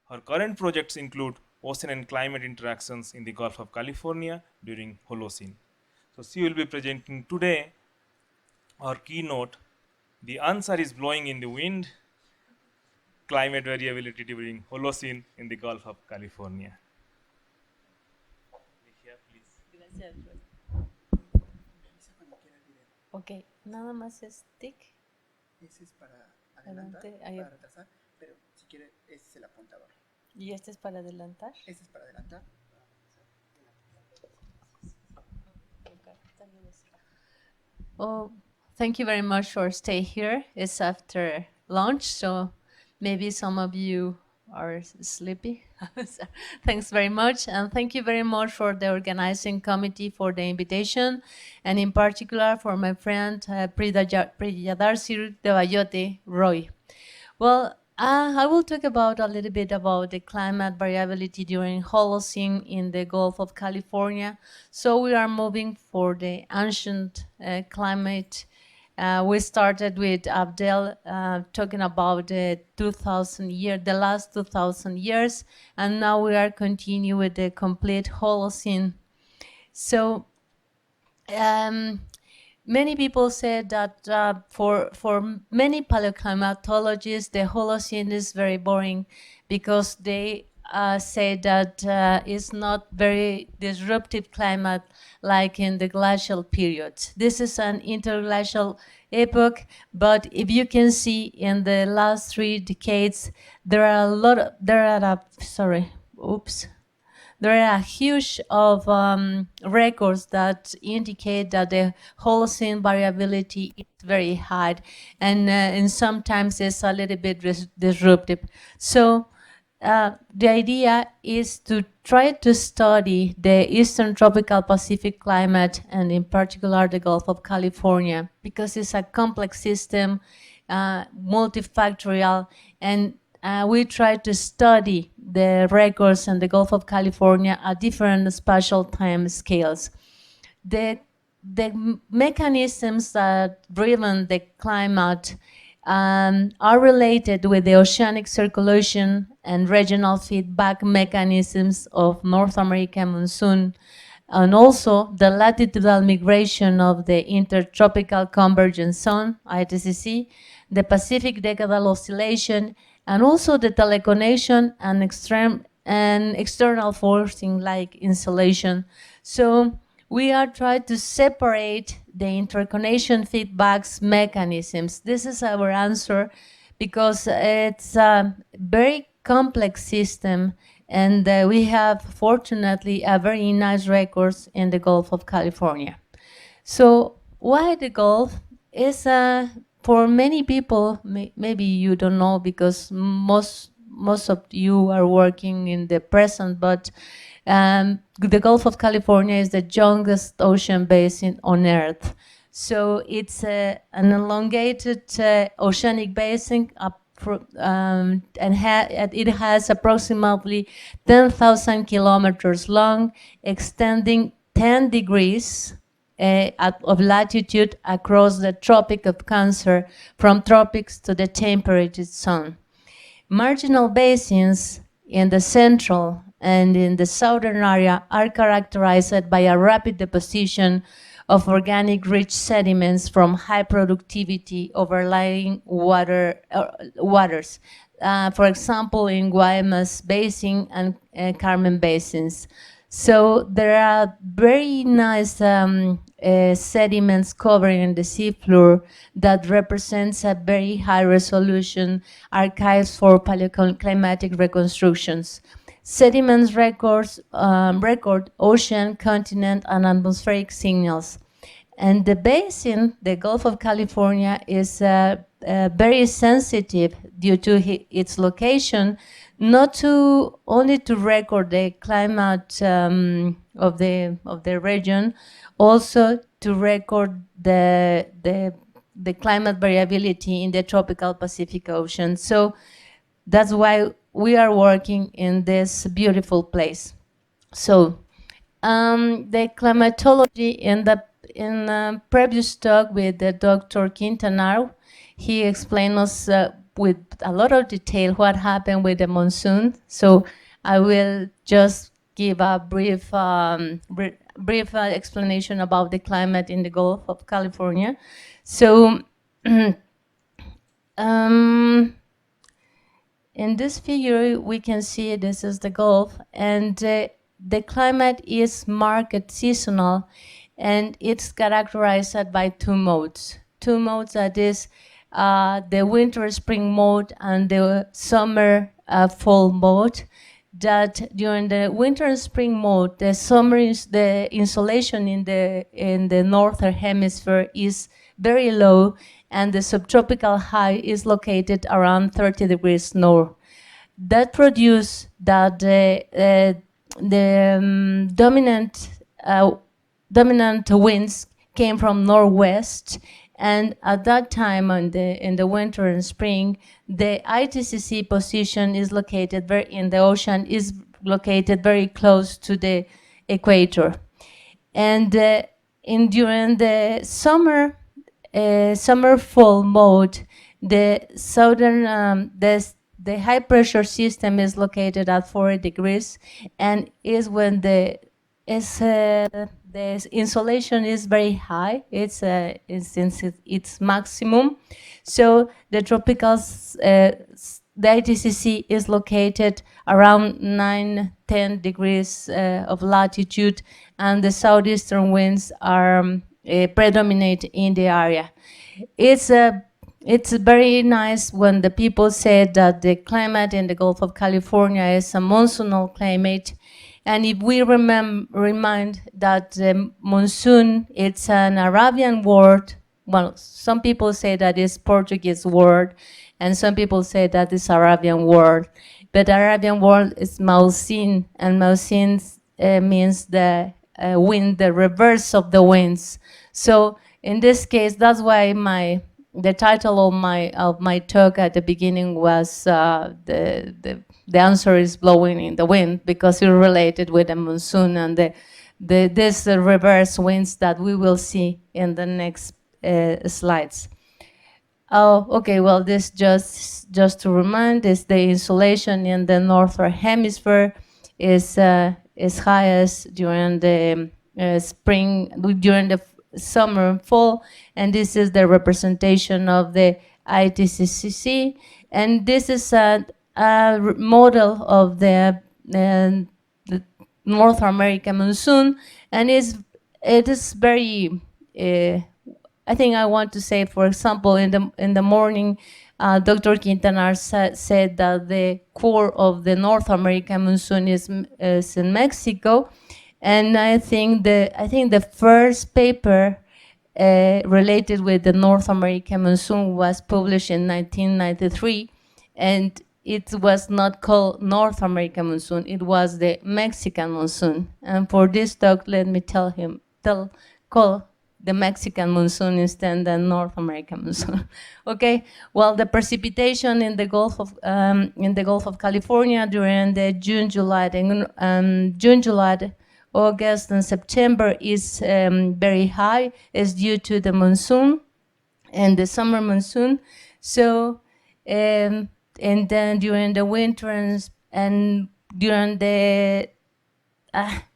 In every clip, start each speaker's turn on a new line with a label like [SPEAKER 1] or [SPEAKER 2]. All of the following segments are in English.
[SPEAKER 1] Her current projects include ocean and climate interactions in the Gulf of California during Holocene. So she will be presenting today our keynote, "The Answer is Blowing in the Wind, Climate Variability During Holocene in the Gulf of California." Ligia, please.
[SPEAKER 2] Gracias, Roy. Ok, nada más es tic.
[SPEAKER 3] Ese es para adelantar,
[SPEAKER 2] Adelante, ahí.
[SPEAKER 3] para retrasar, pero si quiere, ese es el apuntador.
[SPEAKER 2] ¿Y este es para adelantar?
[SPEAKER 3] Ese es para adelantar.
[SPEAKER 2] Oh, thank you very much for staying here. It's after lunch, so maybe some of you are sleepy. So, thanks very much, and thank you very much for the organizing committee for the invitation, and in particular for my friend Priyadarsir Devayote Roy. Well, I will talk about a little bit about the climate variability during Holocene in the Gulf of California. So we are moving for the ancient climate. We started with Abdel talking about the last 2,000 years, and now we are continuing with the complete Holocene. So many people said that for many paleoclimatologists, the Holocene is very boring because they say that it's not very disruptive climate like in the glacial periods. This is an interglacial epoch, but if you can see in the last 3 decades, there are a huge of records that indicate that the Holocene variability is very high, and sometimes it's a little bit disruptive. So the idea is to try to study the Eastern tropical Pacific climate, and in particular the Gulf of California, because it's a complex system, multifactorial, and we try to study the records in the Gulf of California at different spatial time scales. The mechanisms that driven the climate are related with the oceanic circulation and regional feedback mechanisms of North American monsoon, and also the latitudinal migration of the Intertropical Convergence Zone, ITCZ, the Pacific Decadal Oscillation, and also the teleconnection and external forcing like insulation. So we are trying to separate the interconnection feedbacks mechanisms. This is our answer because it's a very complex system, and we have, fortunately, a very nice records in the Gulf of California. So why the Gulf? Is for many people, maybe you don't know because most of you are working in the present, but the Gulf of California is the youngest ocean basin on Earth. So it's an elongated oceanic basin, and it has approximately 10,000 kilometers long, extending 10 degrees of latitude across the Tropic of Cancer, from tropics to the temperate zone. Marginal basins in the central and in the southern area are characterized by a rapid deposition of organic rich sediments from high productivity overlying waters. For example, in Guaymas Basin and Carmen Basins. So there are very nice sediments covering the seafloor that represents a very high resolution archives for paleoclimatic reconstructions. Sediments record ocean, continent, and atmospheric signals. And the basin, the Gulf of California, is very sensitive due to its location, not only to record the climate of the region, also to record the climate variability in the tropical Pacific Ocean. So that's why we are working in this beautiful place. So the climatology in the previous talk with Dr. Quintanar, he explained us with a lot of detail what happened with the monsoon. So I will just give a brief explanation about the climate in the Gulf of California. So in this figure, we can see this is the Gulf, and the climate is marked seasonal, and it's characterized by two modes. Two modes, that is the winter-spring mode and the summer-fall mode. That during the winter and spring mode, the insolation in the northern hemisphere is very low, and the subtropical high is located around 30 degrees north. That produces that the dominant winds came from northwest, and at that time in the winter and spring, the ITCC position is located in the ocean, is located very close to the equator. And during the summer-fall mode, the southern the high pressure system is located at 40 degrees, and is when the insolation is very high. It's since it's maximum. So the tropicals, the ITCC is located around 9-10 degrees of latitude, and the southeastern winds are predominate in the area. It's very nice when the people say that the climate in the Gulf of California is a monsoonal climate. And if we remind that the monsoon, it's an Arabian word. Well, some people say that it's Portuguese word, and some people say that it's Arabian word. But Arabian word is mausin, and mausin means the wind, the reverse of the winds. So in this case, that's why the title of my talk at the beginning was the answer is blowing in the wind, because it's related with the monsoon and this reverse winds that we will see in the next slides. Oh, okay. Well, this just to remind is the insolation in the northern hemisphere is highest during the spring, during the summer and fall, and this is the representation of the ITCC, and this is a model of the North American monsoon, and it is very. I think I want to say, for example, in the morning, Dr. Quintanar said that the core of the North American monsoon is in Mexico. And I think the first paper related with the North American monsoon was published in 1993, and it was not called North American monsoon, it was the Mexican monsoon. And for this talk, let me call the Mexican monsoon instead than North American monsoon. Okay. Well, the precipitation in the Gulf of California during the June, July, August, and September is very high. Is due to the monsoon and the summer monsoon. So, and then during the winter and during the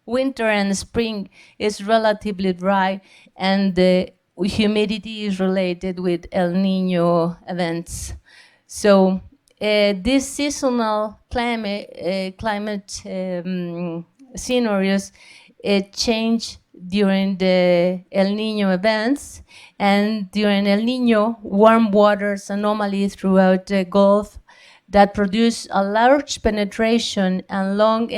[SPEAKER 2] winter and spring is relatively dry, and the humidity is related with El Nino events. So this seasonal climate scenarios change during the El Nino events, and during El Nino, warm waters anomaly throughout the Gulf that produce a large penetration and long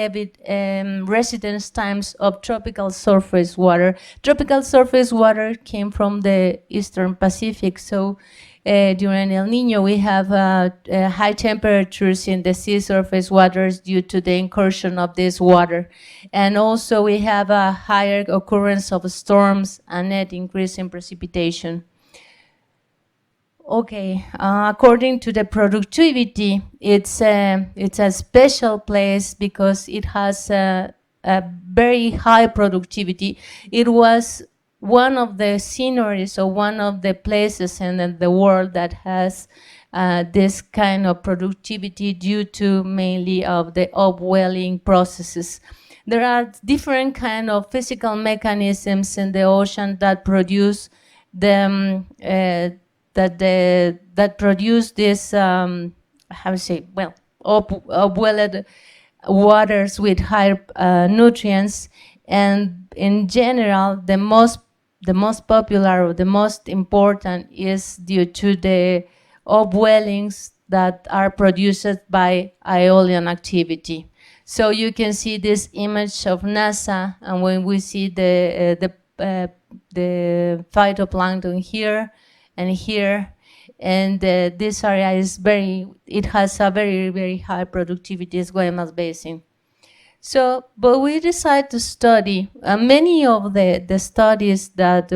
[SPEAKER 2] residence times of tropical surface water. Tropical surface water came from the Eastern Pacific, so during El Nino we have high temperatures in the sea surface waters due to the incursion of this water. And also we have a higher occurrence of storms and net increase in precipitation. Okay, according to the productivity, it's a special place because it has a very high productivity. It was one of the sceneries or one of the places in the world that has this kind of productivity due to mainly of the upwelling processes. There are different kind of physical mechanisms in the ocean that produce them that produce this how to say, well, upwelled waters with high nutrients, and in general the most popular or the most important is due to the upwellings that are produced by aeolian activity. So you can see this image of NASA, and when we see the phytoplankton here and here, and this area is it has a very high productivity, it's Guaymas Basin. So, but we decided to study many of the studies that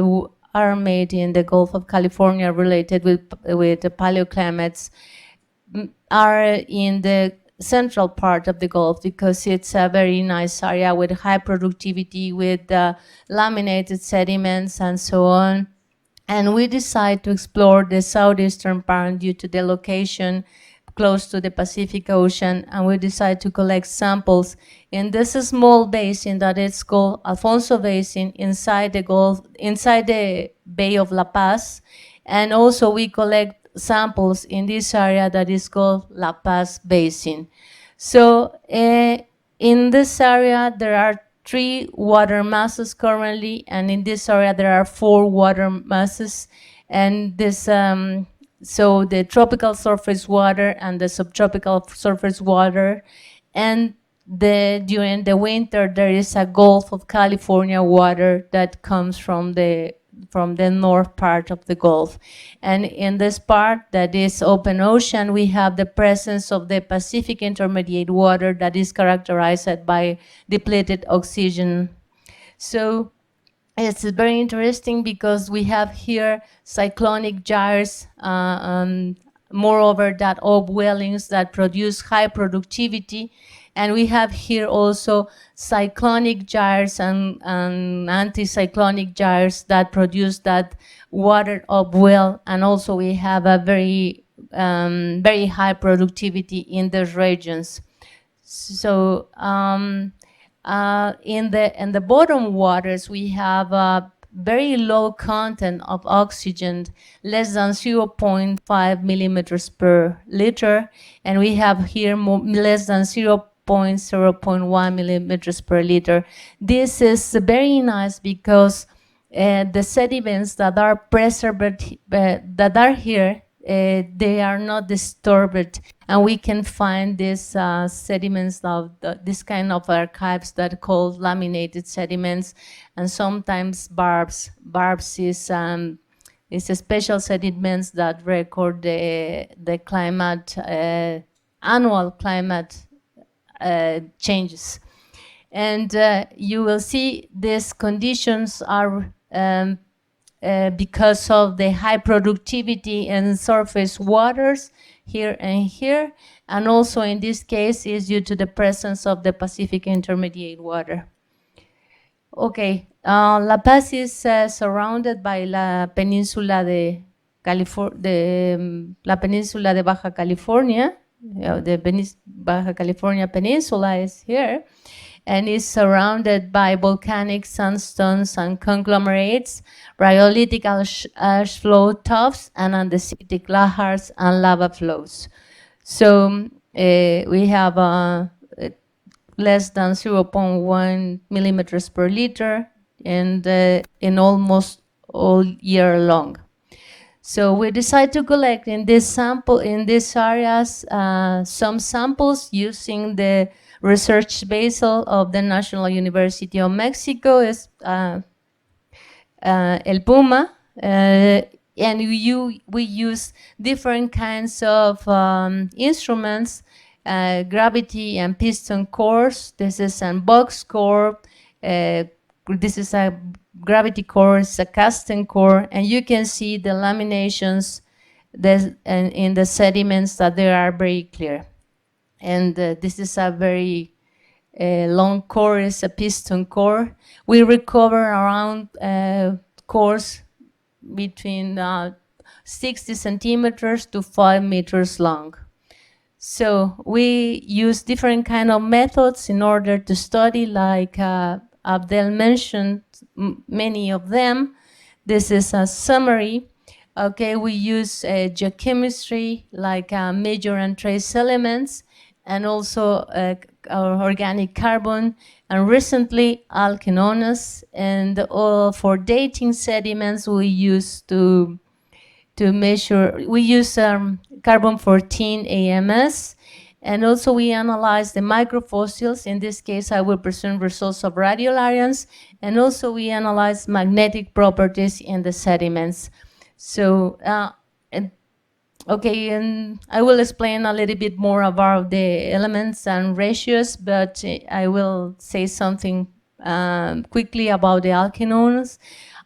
[SPEAKER 2] are made in the Gulf of California related with the paleoclimates are in the central part of the Gulf, because it's a very nice area with high productivity, with laminated sediments and so on. And we decided to explore the southeastern part due to the location close to the Pacific Ocean, and we decided to collect samples in this small basin that is called Alfonso Basin inside the Gulf, inside the Bay of La Paz, and also we collect samples in this area that is called La Paz Basin. So in this area there are 3 water masses currently, and in this area there are 4 water masses, and this so the tropical surface water and the subtropical surface water, and during the winter there is a Gulf of California water that comes from the north part of the Gulf. And in this part that is open ocean, we have the presence of the Pacific intermediate water that is characterized by depleted oxygen. So it's very interesting because we have here cyclonic gyres, moreover that upwellings that produce high productivity, and we have here also cyclonic gyres and anticyclonic gyres that produce that water upwell, and also we have a very high productivity in those regions. So in the bottom waters, we have a very low content of oxygen, less than 0.5 millimeters per liter, and we have here less than 0.1 millimeters per liter. This is very nice because the sediments that are preserved, that are here, they are not disturbed, and we can find these sediments of this kind of archives that are called laminated sediments, and sometimes barbs. Barbs is a special sediments that record the climate, annual climate changes. And you will see these conditions are because of the high productivity in surface waters here and here, and also in this case is due to the presence of the Pacific intermediate water. Okay, La Paz is surrounded by la península de la península de Baja California. The Baja California Peninsula is here, and is surrounded by volcanic sandstones and conglomerates, rhyolitic ash flow tuffs, and andesitic lahars and lava flows. So we have less than 0.1 millimeters per liter, and in almost all year long. So we decided to collect in these areas some samples using the research vessel of the National University of Mexico, is El Puma, and we use different kinds of instruments, gravity and piston cores. This is a box core. This is a gravity core, it's a casting core, and you can see the laminations in the sediments that they are very clear. And this is a very long core, is a piston core. We recover around cores between 60 centimeters to 5 meters long. So we use different kind of methods in order to study, like Abdel mentioned many of them. This is a summary. Okay, we use geochemistry, like major and trace elements, and also organic carbon, and recently alkenones. And for dating sediments, we use to measure, we use carbon-14 AMS, and also we analyze the microfossils. In this case, I will present results of radiolarians, and also we analyze magnetic properties in the sediments. So, okay, and I will explain a little bit more about the elements and ratios, but I will say something quickly about the alkenones.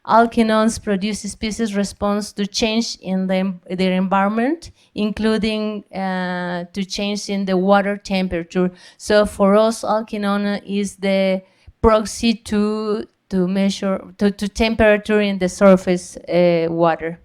[SPEAKER 2] Alkenones produce species response to change in their environment, including to change in the water temperature. So for us, alkenone is the proxy to measure to temperature in the surface water.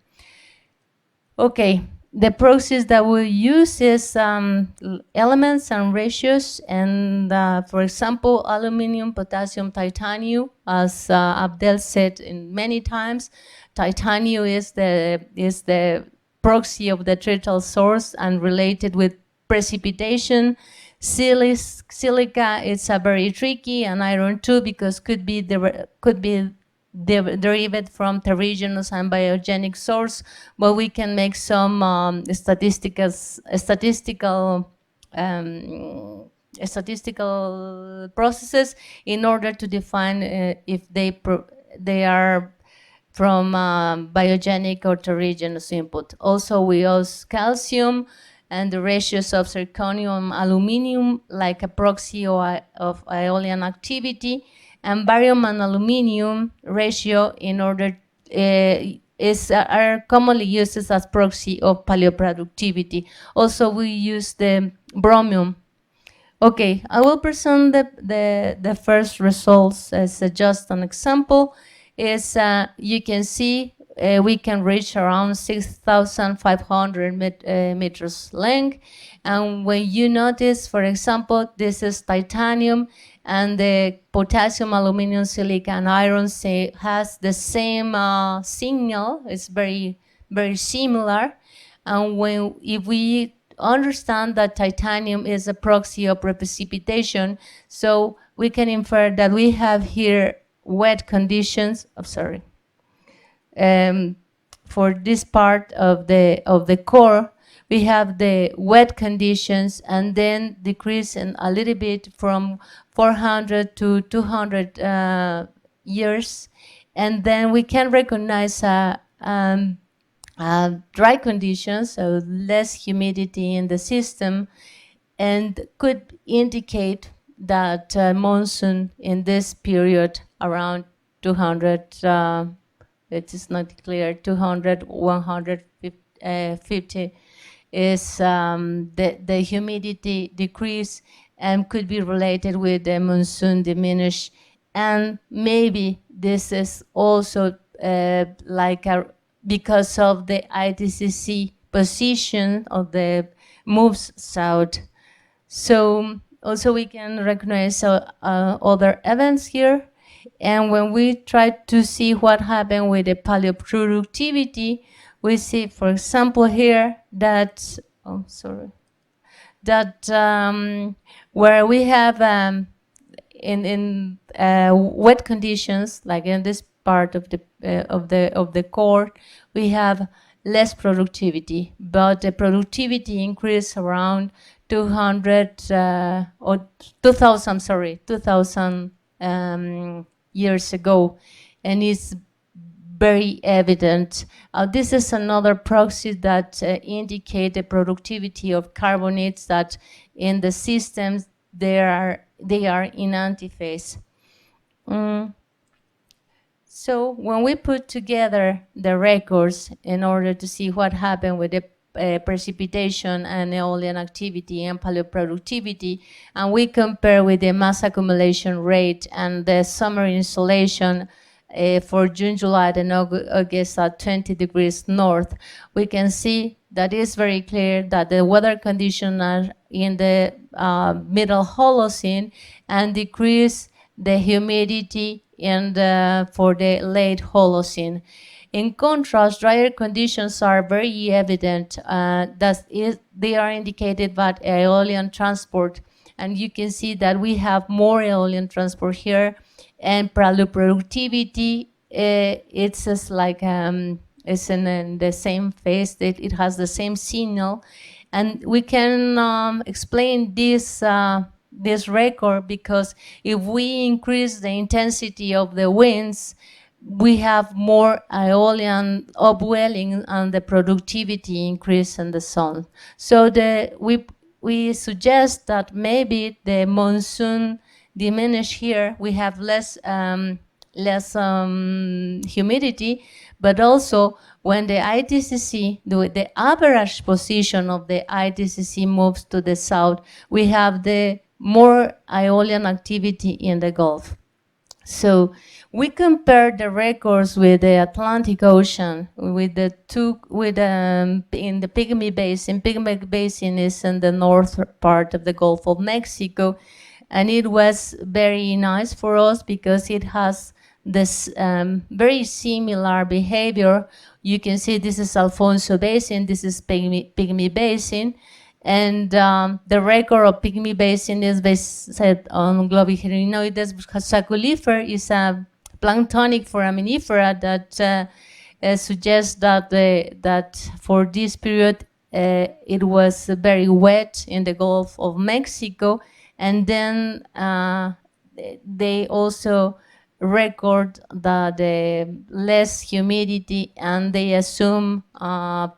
[SPEAKER 2] Okay, the process that we use is elements and ratios, and for example, aluminum, potassium, titanium. As Abdel said many times, titanium is the proxy of the treacle source and related with precipitation. Silica is very tricky, and iron too, because could be derived from terrigenous and biogenic source, but we can make some statistical processes in order to define if they are from biogenic or terrigenous input. Also, we use calcium and the ratios of zirconium, aluminum, like a proxy of aeolian activity, and barium and aluminum ratio in order are commonly used as proxy of paleoproductivity. Also, we use the bromium. Okay, I will present the first results as just an example. Is you can see we can reach around 6,500 meters length. And when you notice, for example, this is titanium, and the potassium, aluminum, silica, and iron has the same signal. It's very, very similar. And if we understand that titanium is a proxy of precipitation, so we can infer that we have here wet conditions. For this part of the core, we have the wet conditions, and then decrease a little bit from 400 to 200 years, and then we can recognize dry conditions, so less humidity in the system, and could indicate that monsoon in this period around 200, it is not clear, 200, 150 is the humidity decrease, and could be related with the monsoon diminish. And maybe this is also because of the ITCC position of the moves south. So also we can recognize other events here. And when we try to see what happened with the paleoproductivity, we see, for example, here that, where we have in wet conditions, like in this part of the core, we have less productivity, but the productivity increased around 2,000 years ago, and it's very evident. This is another proxy that indicate the productivity of carbonates that in the systems they are in antiphase. So when we put together the records in order to see what happened with the precipitation and aeolian activity and paleoproductivity, and we compare with the mass accumulation rate and the summer insolation for June, July, and August at 20 degrees north, we can see that it's very clear that the weather conditions are in the middle Holocene and decrease the humidity in for the late Holocene. In contrast, drier conditions are very evident. They are indicated by aeolian transport, and you can see that we have more aeolian transport here, and productivity, it's just like it's in the same phase. It has the same signal, and we can explain this record because if we increase the intensity of the winds, we have more aeolian upwelling and the productivity increase in the sun. So we suggest that maybe the monsoon diminish here. We have less humidity, but also when the ITCC, the average position of the ITCC moves to the south, we have the more aeolian activity in the Gulf. So we compare the records with the Atlantic Ocean, with the two, in the Pygmy Basin. Pygmy Basin is in the north part of the Gulf of Mexico, and it was very nice for us because it has this very similar behavior. You can see this is Alfonso Basin, this is Pygmy Basin, and the record of Pygmy Basin is based on Globigerinoides sacculifer, is a planktonic foraminifera that suggests that that for this period it was very wet in the Gulf of Mexico, and then they also record the less humidity, and they assume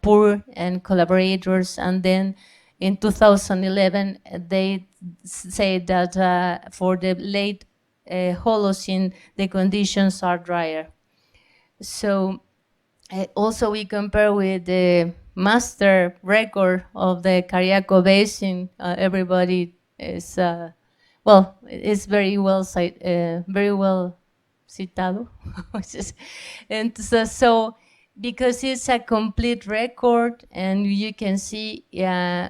[SPEAKER 2] poor and collaborators, and then in 2011 they say that for the late Holocene the conditions are drier. So also we compare with the master record of the Cariaco Basin. Everybody is well, it's very well citado. And so because it's a complete record, and you can see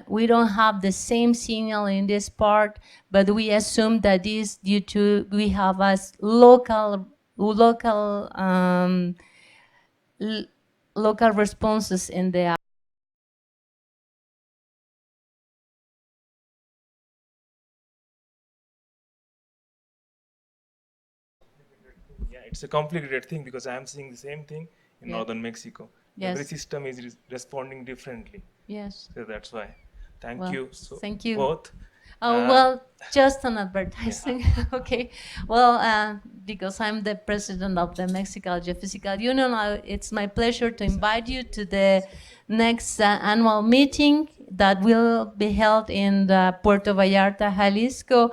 [SPEAKER 2] we don't have the same signal in this part, but we assume that is due to we have as local responses in the
[SPEAKER 1] Yeah, it's a complicated thing because I am seeing the same thing in
[SPEAKER 2] Yeah.
[SPEAKER 1] northern Mexico.
[SPEAKER 2] Yes.
[SPEAKER 1] Every system is responding differently.
[SPEAKER 2] Yes.
[SPEAKER 1] So that's why. Thank
[SPEAKER 2] Well,
[SPEAKER 1] you. So
[SPEAKER 2] thank you.
[SPEAKER 1] both.
[SPEAKER 2] Oh, well, just an advertising. Okay. Well, because I'm the president of the Mexican Geophysical Union, it's my pleasure to invite you to the next annual meeting that will be held in Puerto Vallarta, Jalisco,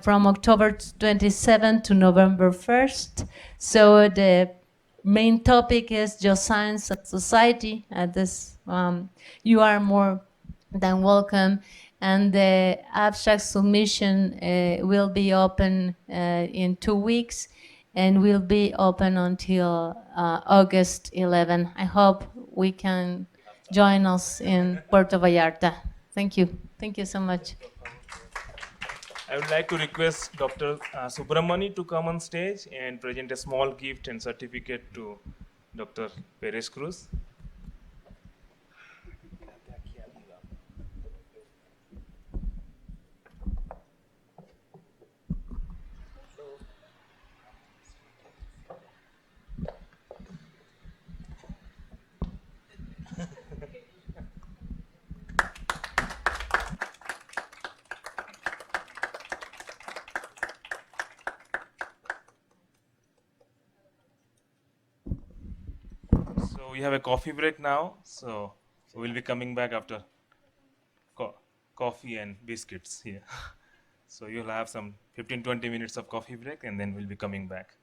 [SPEAKER 2] from October 27 to November 1st. So the main topic is Geoscience and Society. You are more than welcome. And the abstract submission will be open in 2 weeks, and will be open until August 11. I hope we can join us in Puerto Vallarta. Thank you. Thank you so much.
[SPEAKER 1] I would like to request Dr. Subramani to come on stage and present a small gift and certificate to Dr. Pérez-Cruz. So we have a coffee break now. So we'll be coming back after coffee and biscuits here. So you'll have some 15-20 minutes of coffee break, and then we'll be coming back.